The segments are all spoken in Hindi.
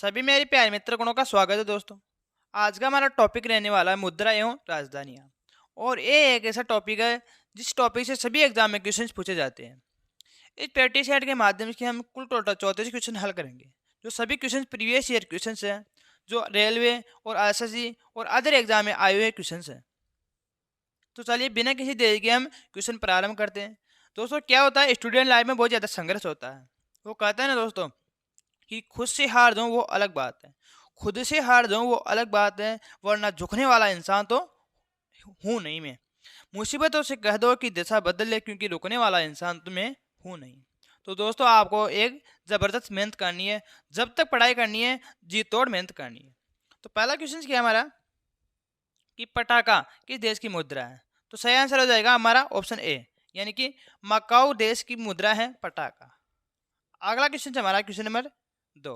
सभी मेरे प्यारे मित्रगणों का स्वागत है दोस्तों। आज का हमारा टॉपिक रहने वाला है मुद्रा एवं राजधानियाँ। और ये एक ऐसा टॉपिक है जिस टॉपिक से सभी एग्जाम में क्वेश्चंस पूछे जाते हैं। इस प्रैक्टिस सेट के माध्यम से हम कुल टोटल 34 क्वेश्चन हल करेंगे, जो सभी क्वेश्चन प्रीवियस ईयर क्वेश्चन हैं, जो रेलवे और एसएससी और अदर एग्जाम में आए हुए क्वेश्चन हैं। तो चलिए बिना किसी देरी के हम क्वेश्चन प्रारंभ करते हैं। दोस्तों क्या होता है, स्टूडेंट लाइफ में बहुत ज़्यादा संघर्ष होता है। वो कहता है ना दोस्तों कि खुद से हार जाऊं वो अलग बात है, खुद से हार जाऊं वो अलग बात है, वरना झुकने वाला इंसान तो हूं नहीं मैं। मुसीबतों से कह दो कि दिशा बदल ले, क्योंकि रुकने वाला इंसान तो मैं हूं नहीं। तो दोस्तों आपको एक ज़बरदस्त मेहनत करनी है, जब तक पढ़ाई करनी है जी तोड़ मेहनत करनी है। तो पहला क्वेश्चन क्या है हमारा कि पटाखा किस देश की मुद्रा है। तो सही आंसर हो जाएगा हमारा ऑप्शन ए, यानी कि मकाऊ देश की मुद्रा है पटाखा। अगला क्वेश्चन हमारा क्वेश्चन नंबर 2।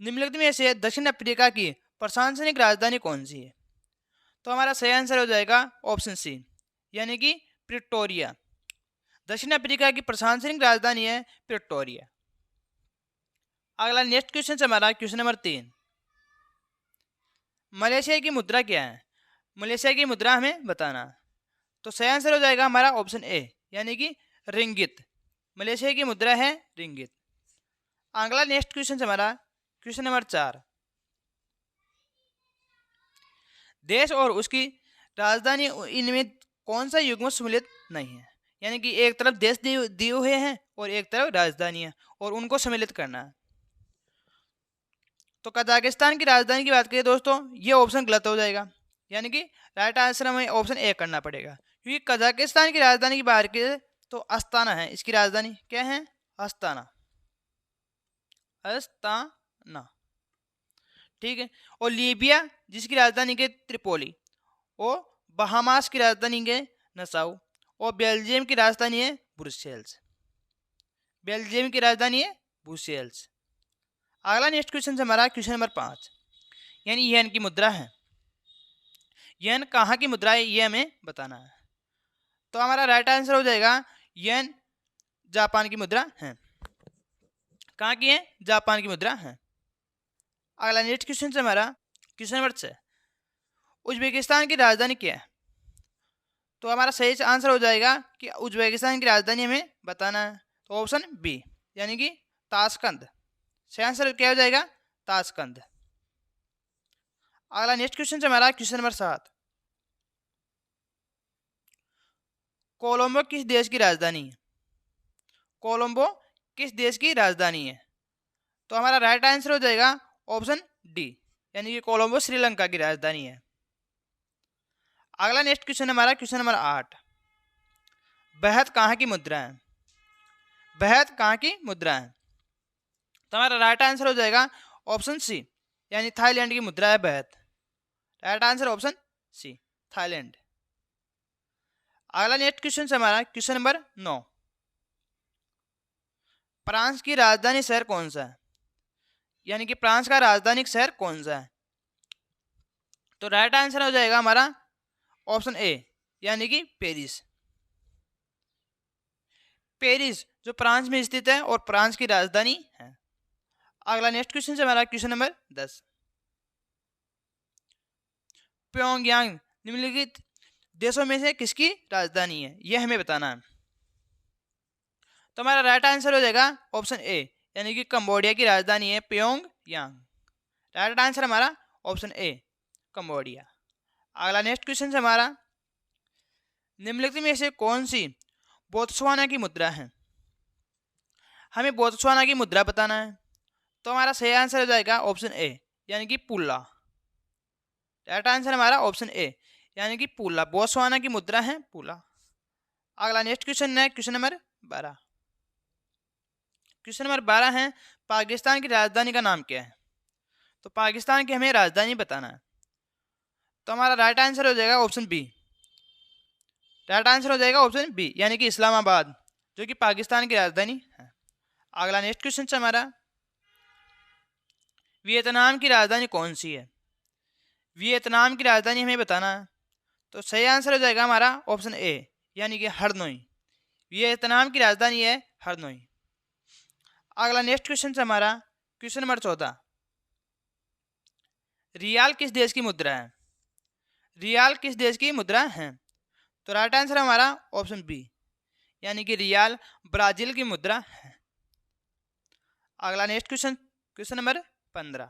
निम्नलिखित में से दक्षिण अफ्रीका की प्रशासनिक राजधानी कौन सी है। तो हमारा सही आंसर हो जाएगा ऑप्शन सी, यानी कि प्रिटोरिया। दक्षिण अफ्रीका की प्रशासनिक राजधानी है प्रिटोरिया। अगला नेक्स्ट क्वेश्चन हमारा क्वेश्चन नंबर 3। मलेशिया की मुद्रा क्या है। मलेशिया की मुद्रा हमें बताना है। तो सही आंसर हो जाएगा हमारा ऑप्शन ए, यानी कि रिंगित। मलेशिया की मुद्रा है रिंगित। अगला नेक्स्ट क्वेश्चन हमारा क्वेश्चन नंबर 4। देश और उसकी राजधानी इनमें कौन सा युग्म सम्मिलित नहीं है। यानी कि एक तरफ देश दिए हुए हैं और एक तरफ राजधानी है, और उनको सम्मिलित करना है। तो कजाकिस्तान की राजधानी की बात करें दोस्तों, ये ऑप्शन गलत हो जाएगा, यानी कि राइट आंसर हमें ऑप्शन ए करना पड़ेगा, क्योंकि कजाकिस्तान की राजधानी की बात करें तो अस्ताना है। इसकी राजधानी क्या है, अस्ताना, अस्ताना, ठीक है। और लीबिया जिसकी राजधानी के त्रिपोली, और बहामास की राजधानी के नसाउ, और बेल्जियम की राजधानी है ब्रुसेल्स। बेल्जियम की राजधानी है ब्रुसेल्स। अगला नेक्स्ट क्वेश्चन हमारा क्वेश्चन नंबर 5, यानी येन की मुद्रा है। येन कहाँ की मुद्रा है ये हमें बताना है। तो हमारा राइट आंसर हो जाएगा येन जापान की मुद्रा है। कहाँ की है, जापान की मुद्रा है। अगला नेक्स्ट क्वेश्चन से हमारा क्वेश्चन नंबर 6। उज्बेकिस्तान की राजधानी क्या है। तो हमारा सही आंसर हो जाएगा कि उज्बेकिस्तान की राजधानी हमें बताना है। तो ऑप्शन बी, यानी कि ताशकंद। सही आंसर क्या हो जाएगा, ताशकंद। अगला नेक्स्ट क्वेश्चन से हमारा क्वेश्चन नंबर 7। कोलंबो किस देश की राजधानी है। कोलंबो किस देश की राजधानी है। तो हमारा राइट आंसर हो जाएगा ऑप्शन डी, यानी कि कोलंबो श्रीलंका की राजधानी है। अगला नेक्स्ट क्वेश्चन हमारा क्वेश्चन नंबर 8। बेहद कहाँ की मुद्रा है। बेहद कहाँ की मुद्रा है। तो हमारा राइट आंसर हो जाएगा ऑप्शन सी, यानी थाईलैंड की मुद्रा है बेहद। Right answer option C, Thailand. अगला नेक्स्ट क्वेश्चन हमारा क्वेश्चन नंबर 9। फ्रांस की राजधानी शहर कौन सा है। यानी कि फ्रांस का राजधानी शहर कौन सा है। तो राइट आंसर हो जाएगा हमारा ऑप्शन ए, यानी कि पेरिस। पेरिस जो फ्रांस में स्थित है और फ्रांस की राजधानी है। अगला नेक्स्ट क्वेश्चन से हमारा क्वेश्चन नंबर 10। प्योंगयांग निम्नलिखित देशों में से किसकी राजधानी है, यह हमें बताना है। तो हमारा राइट आंसर हो जाएगा ऑप्शन ए, यानी कि कंबोडिया की राजधानी है प्योंगयांग। राइट आंसर हमारा ऑप्शन ए, कंबोडिया। अगला नेक्स्ट क्वेश्चन से हमारा निम्नलिखित में से कौन सी बोत्सवाना की मुद्रा है। हमें बोत्सवाना की मुद्रा बताना है। तो हमारा सही आंसर हो जाएगा ऑप्शन ए, यानी कि पुल्ला। राइट आंसर हमारा ऑप्शन ए, यानी कि पुल्ला। बोत्सवाना की मुद्रा है पुल्ला। अगला नेक्स्ट क्वेश्चन है क्वेश्चन नंबर 12। क्वेश्चन नंबर 12 है पाकिस्तान की राजधानी का नाम क्या है। तो पाकिस्तान की हमें राजधानी बताना है। तो हमारा राइट आंसर हो जाएगा ऑप्शन बी। राइट आंसर हो जाएगा ऑप्शन बी, यानी कि इस्लामाबाद, जो कि पाकिस्तान की राजधानी है। अगला नेक्स्ट क्वेश्चन से हमारा वियतनाम की राजधानी कौन सी है। वियतनाम की राजधानी हमें बताना है। तो सही आंसर हो जाएगा हमारा ऑप्शन ए, यानी कि हरनोई। वियतनाम की राजधानी है हरनोई। अगला नेक्स्ट क्वेश्चन से हमारा क्वेश्चन नंबर 14, रियाल किस देश की मुद्रा है? रियाल किस देश की मुद्रा है? तो राइट आंसर हमारा ऑप्शन बी, यानी कि रियाल ब्राजील की मुद्रा है। अगला next question, question number 15,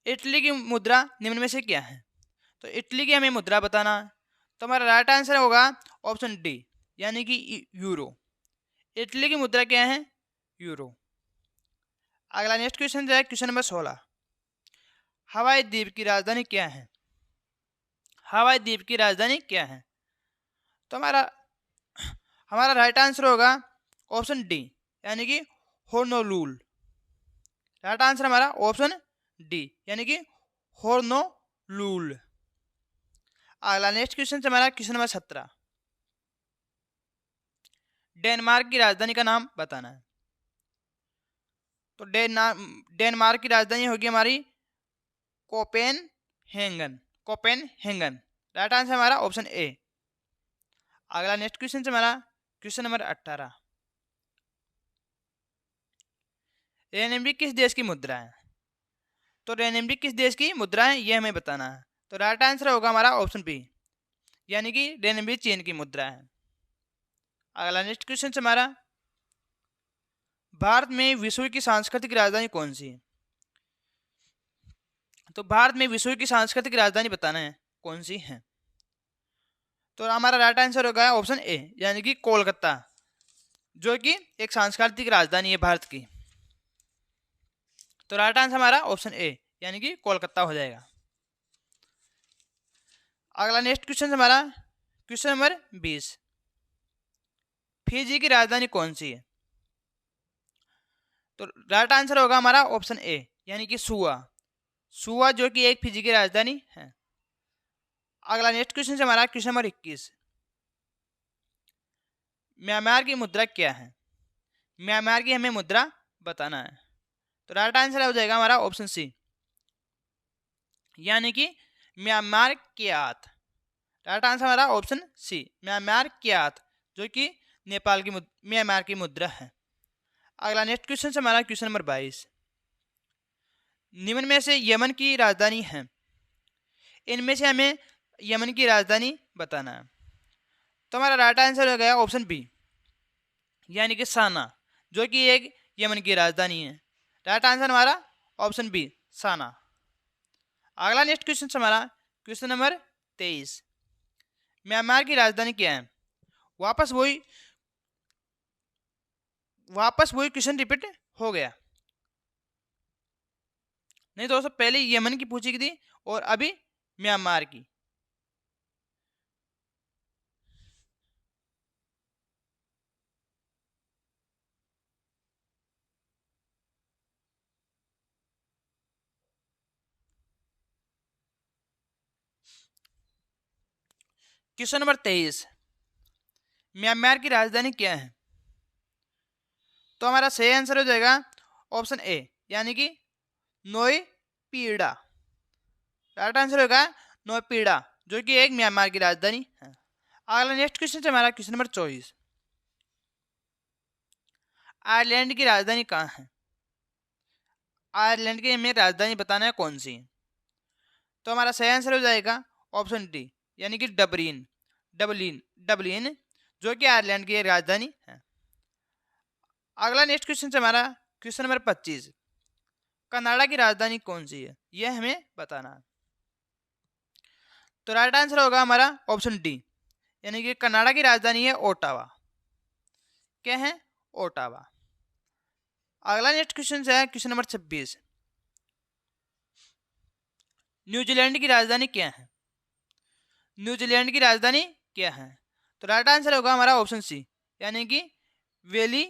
Italy की मुद्रा निम्न में से क्या है? तो इटली की हमें मुद्रा बताना है, तो हमारा राइट आंसर होगा ऑप्शन डी, यानी कि यूरो। इटली की मुद्रा क्या है? यूरो। अगला नेक्स्ट क्वेश्चन जो है क्वेश्चन नंबर 16, हवाई द्वीप की राजधानी क्या है? हवाई द्वीप की राजधानी क्या है? तो हमारा हमारा राइट आंसर होगा ऑप्शन डी, यानी कि होनोलुल। राइट आंसर हमारा ऑप्शन डी, यानी कि होनोलुल। अगला नेक्स्ट क्वेश्चन से हमारा क्वेश्चन नंबर 17, डेनमार्क की राजधानी का नाम बताना है। तो डेनमार्क की राजधानी होगी हमारी कोपेनहेगन। कोपेनहेगन। राइट आंसर हमारा ऑप्शन ए। अगला नेक्स्ट क्वेश्चन से हमारा क्वेश्चन नंबर 18, रेनबी किस देश की मुद्रा है? तो रेनबी किस देश की मुद्रा है ये हमें बताना है। तो राइट आंसर होगा हमारा ऑप्शन बी, यानी कि रेनबी चीन की मुद्रा है। अगला नेक्स्ट क्वेश्चन से हमारा, भारत में विश्व की सांस्कृतिक राजधानी कौन सी है? तो भारत में विश्व की सांस्कृतिक राजधानी बताना है कौन सी है। तो हमारा राइट आंसर होगा ऑप्शन ए, यानी कि कोलकाता, जो कि एक सांस्कृतिक राजधानी है भारत की। तो राइट आंसर हमारा ऑप्शन ए, यानी कि कोलकाता हो जाएगा। अगला नेक्स्ट क्वेश्चन हमारा क्वेश्चन नंबर 20, फिजी की राजधानी कौन सी है? तो राइट आंसर होगा हमारा ऑप्शन ए, यानी कि सुआ। सुआ जो कि एक फिजी की राजधानी है। अगला नेक्स्ट क्वेश्चन हमारा क्वेश्चन नंबर 21, म्यांमार की मुद्रा क्या है? म्यांमार की हमें मुद्रा बताना है। तो राइट आंसर हो जाएगा हमारा ऑप्शन सी, यानी कि म्यांमार क्यात। राइट आंसर हमारा ऑप्शन सी, म्यांमार क्यात, जो कि नेपाल की म्यांमार की मुद्रा है। अगला नेक्स्ट क्वेश्चन से हमारा क्वेश्चन नंबर 22, निम्न में से यमन की राजधानी है? इनमें से हमें यमन की राजधानी बताना है। तो हमारा राइट आंसर हो गया ऑप्शन बी, यानी कि साना, जो कि एक यमन की राजधानी है। राइट आंसर हमारा ऑप्शन बी, साना। अगला नेक्स्ट क्वेश्चन हमारा क्वेश्चन नंबर 23, म्यांमार की राजधानी क्या है? वापस वही क्वेश्चन रिपीट हो गया। नहीं दोस्तों, पहले यमन की पूछी गई थी और अभी म्यांमार की। क्वेश्चन नंबर 23, म्यांमार की राजधानी क्या है? तो हमारा सही आंसर हो जाएगा ऑप्शन ए, यानी कि नोईपीड़ा। राइट आंसर होगा नोईपीड़ा, जो कि एक म्यांमार की राजधानी है। अगला नेक्स्ट क्वेश्चन है हमारा क्वेश्चन नंबर 24, आयरलैंड की राजधानी कहाँ है? आयरलैंड की हमें राजधानी बताना है कौन सी है। तो हमारा सही आंसर हो जाएगा ऑप्शन डी, यानी कि डबलिन। डबलिन डबलिन, जो कि आयरलैंड की राजधानी है। अगला नेक्स्ट क्वेश्चन है हमारा क्वेश्चन नंबर 25, कनाडा की राजधानी कौन सी है यह हमें बताना है। तो राइट आंसर होगा हमारा ऑप्शन डी, यानी कि कनाडा की राजधानी है ओटावा। क्या है? ओटावा। अगला नेक्स्ट क्वेश्चन है क्वेश्चन नंबर 26, न्यूजीलैंड की राजधानी क्या है? न्यूजीलैंड की राजधानी क्या है? तो राइट आंसर होगा हमारा ऑप्शन सी, यानी कि वेली।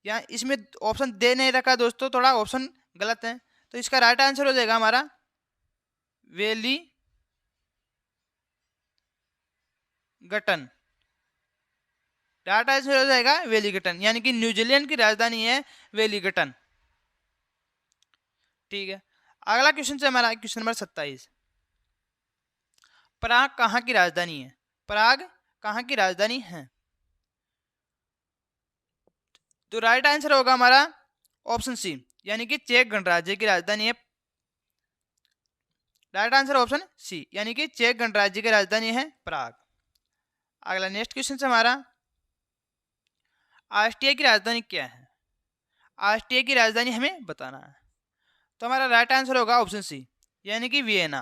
या इसमें ऑप्शन दे नहीं रखा दोस्तों, थोड़ा ऑप्शन गलत है, तो इसका राइट आंसर हो जाएगा हमारा वेली गटन। राइट आंसर हो जाएगा वेलिंगटन, यानी कि न्यूजीलैंड की राजधानी है वेलिंगटन। ठीक है। अगला क्वेश्चन है हमारा क्वेश्चन नंबर 27, प्राग कहाँ की राजधानी है? प्राग कहाँ की राजधानी है? तो राइट आंसर होगा हमारा ऑप्शन सी, यानी कि चेक गणराज्य की राजधानी है। राइट आंसर ऑप्शन सी, यानी कि चेक गणराज्य की राजधानी है प्राग। अगला नेक्स्ट क्वेश्चन से हमारा, ऑस्ट्रिया की राजधानी क्या है? ऑस्ट्रिया की राजधानी हमें बताना है। तो हमारा राइट आंसर होगा ऑप्शन सी, यानी कि वियना।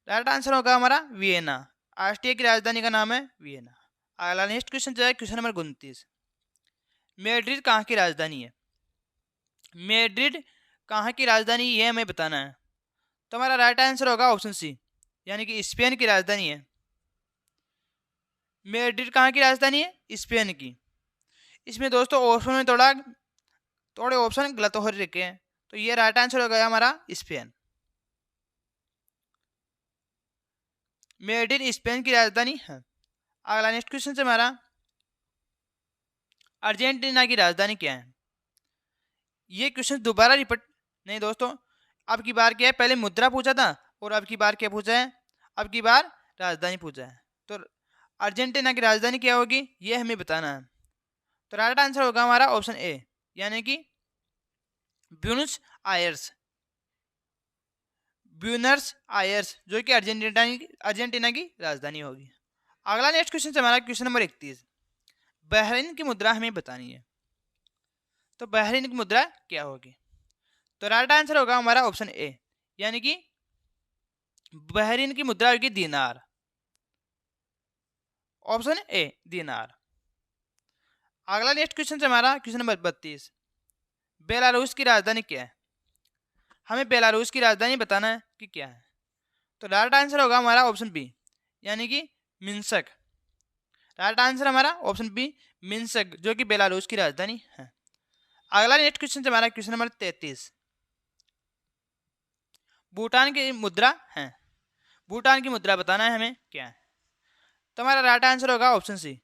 राइट आंसर होगा हमारा वियना। ऑस्ट्रिया की राजधानी का नाम है वियना। अगला नेक्स्ट क्वेश्चन जो है क्वेश्चन नंबर 29, मैड्रिड कहाँ की राजधानी है? मैड्रिड कहाँ की राजधानी ये हमें बताना है। तो हमारा राइट आंसर होगा ऑप्शन सी, यानी कि स्पेन की राजधानी है। मैड्रिड कहाँ की राजधानी है? स्पेन की। इसमें दोस्तों ऑप्शन में थोड़े ऑप्शन गलत हो रखे हैं, तो ये राइट आंसर हो गया हमारा स्पेन। मैड्रिड स्पेन की राजधानी है। अगला नेक्स्ट क्वेश्चन से हमारा, अर्जेंटीना की राजधानी क्या है? ये क्वेश्चन दोबारा रिपीट नहीं दोस्तों, अब की बार क्या है, पहले मुद्रा पूछा था और अब की बार क्या पूछा है, अब की बार राजधानी पूछा है। तो अर्जेंटीना की राजधानी क्या होगी ये हमें बताना है। तो राइट आंसर होगा हमारा ऑप्शन ए, यानी कि ब्यूनस आयर्स। ब्यूनस आयर्स जो कि अर्जेंटीना की राजधानी होगी। अगला नेक्स्ट क्वेश्चन से हमारा क्वेश्चन नंबर 31, बहरीन की मुद्रा हमें बतानी है। तो बहरीन की मुद्रा क्या होगी? तो राइट आंसर होगा हमारा ऑप्शन ए, यानी कि बहरीन की मुद्रा होगी दीनार। ऑप्शन ए दीनार। अगला नेक्स्ट क्वेश्चन से हमारा क्वेश्चन नंबर 32, बेलारूस की राजधानी क्या है? हमें बेलारूस की राजधानी बताना है कि क्या है। तो राइट आंसर होगा हमारा ऑप्शन बी, यानी कि मिन्स्क। राइट आंसर हमारा ऑप्शन बी मिन्स्क, जो कि बेलारूस की राजधानी है। अगला नेक्स्ट क्वेश्चन से हमारा क्वेश्चन नंबर 33, भूटान की मुद्रा है। भूटान की मुद्रा बताना है हमें क्या है। तो हमारा राइट आंसर होगा ऑप्शन सी,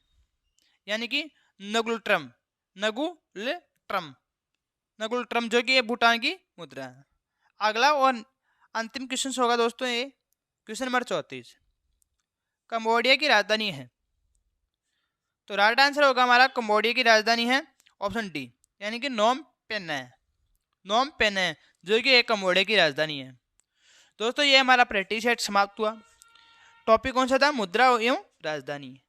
यानी कि नगुलट्रम। नगुलट्रम, नगुलट्रम जो कि भूटान की मुद्रा है। अगला और अंतिम क्वेश्चन होगा दोस्तों ये क्वेश्चन नंबर 34, कंबोडिया की राजधानी है। तो राइट आंसर होगा हमारा कंबोडिया की राजधानी है ऑप्शन डी, यानी कि नोम पेन है। नोम पेन है जो कि एक कंबोडिया की राजधानी है। दोस्तों ये हमारा प्रैक्टिस सेट समाप्त हुआ। टॉपिक कौन सा था? मुद्रा एवं राजधानी।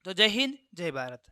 तो जय हिंद, जय भारत।